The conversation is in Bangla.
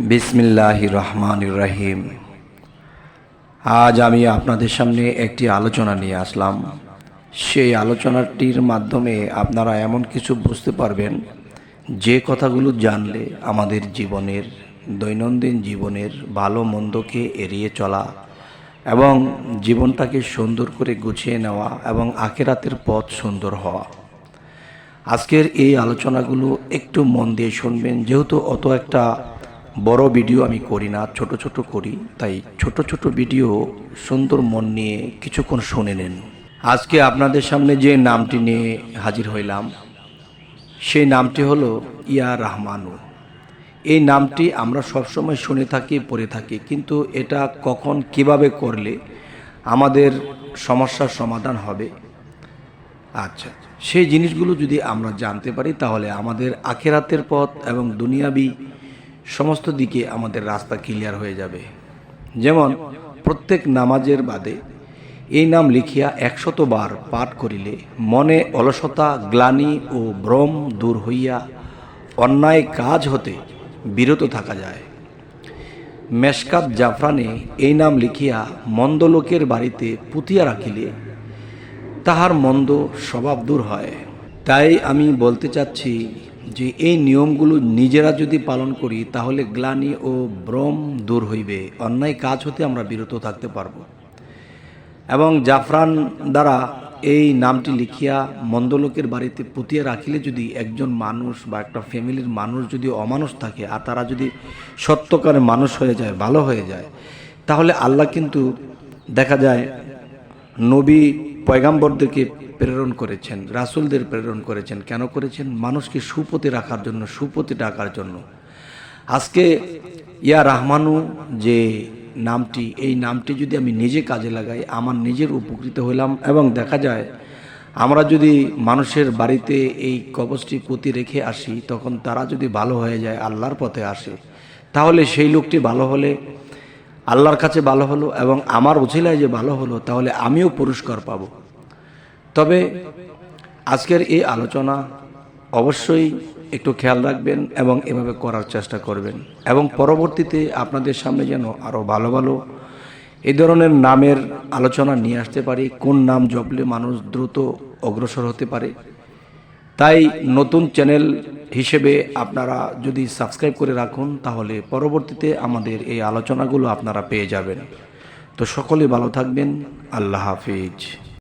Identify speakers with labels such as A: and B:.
A: বিসমিল্লাহির রহমানির রহিম। আজ আমি আপনাদের সামনে একটি আলোচনা নিয়ে আসলাম। সেই আলোচনাটির মাধ্যমে আপনারা এমন কিছু বুঝতে পারবেন যে কথাগুলো জানলে আমাদের জীবনের দৈনন্দিন জীবনের ভালো মন্দকে এড়িয়ে চলা এবং জীবনটাকে সুন্দর করে গুছিয়ে নেওয়া এবং আখিরাতের পথ সুন্দর হওয়া। আজকের এই আলোচনাগুলো একটু মন দিয়ে শুনবেন, যেহেতু অত একটা বড় ভিডিও আমি করি না, ছোট ছোট করি, তাই ছোট ছোট ভিডিও সুন্দর মন নিয়ে কিছুক্ষণ শুনে নেন। আজকে আপনাদের সামনে যে নামটি নিয়ে হাজির হইলাম সেই নামটি হলো ইয়া রহমানু। এই নামটি আমরা সবসময় শুনে থাকি, পড়ে থাকি, কিন্তু এটা কখন কিভাবে করলে আমাদের সমস্যার সমাধান হবে, আচ্ছা, সেই জিনিসগুলো যদি আমরা জানতে পারি তাহলে আমাদের আখিরাতের পথ এবং দুনিয়াবি সমস্ত দিকে আমাদের রাস্তা ক্লিয়ার হয়ে যাবে। যেমন প্রত্যেক নামাজের বাদে এই নাম লিখিয়া 100 বার পাঠ করিলে মনে অলসতা, গ্লানি ও ভ্রম দূর হইয়া অন্যায় কাজ হতে বিরত থাকা যায়। মেশকাত জাফরানে এই নাম লিখিয়া মন্দ লোকের বাড়িতে পুঁতিয়া রাখিলে তাহার মন্দ স্বভাব দূর হয়। তাই আমি বলতে চাচ্ছি যে এই নিয়মগুলো নিজেরা যদি পালন করি তাহলে গ্লানি ও ভ্রম দূর হইবে, অন্যায় কাজ হতে আমরা বিরত থাকতে পারব। এবং জাফরান দ্বারা এই নামটি লিখিয়া মন্দ লোকের বাড়িতে পুঁতিয়া রাখিলে যদি একজন মানুষ বা একটা ফ্যামিলির মানুষ যদি অমানুষ থাকে আর তারা যদি সত্যকারে মানুষ হয়ে যায়, ভালো হয়ে যায়, তাহলে আল্লাহ কিন্তু দেখা যায় নবী পয়গাম্বরদেরকে প্রেরণ করেছেন, রাসূলদের প্রেরণ করেছেন। কেন করেছেন? মানুষকে সুপথে রাখার জন্য, সুপথে ডাকার জন্য। আজকে ইয়া রহমানু যে নামটি, এই নামটি যদি আমি নিজে কাজে লাগাই, আমার নিজের উপকৃত হইলাম। এবং দেখা যায় আমরা যদি মানুষের বাড়িতে এই কবচটি পুঁতি রেখে আসি, তখন তারা যদি ভালো হয়ে যায়, আল্লাহর পথে আসে, তাহলে সেই লোকটি ভালো হলে আল্লাহর কাছে ভালো হলো এবং আমার উছিলায় যে ভালো হলো, তাহলে আমিও পুরস্কার পাব। তবে আজকের এই আলোচনা অবশ্যই একটু খেয়াল রাখবেন এবং এভাবে করার চেষ্টা করবেন, এবং পরবর্তীতে আপনাদের সামনে যেন আরও ভালো ভালো এই ধরনের নামের আলোচনা নিয়ে আসতে পারি, কোন নাম জপলে মানুষ দ্রুত অগ্রসর হতে পারে। তাই নতুন চ্যানেল হিসেবে আপনারা যদি সাবস্ক্রাইব করে রাখুন, তাহলে পরবর্তীতে আমাদের এই আলোচনাগুলো আপনারা পেয়ে যাবেন। তো সকলে ভালো থাকবেন। আল্লাহ হাফিজ।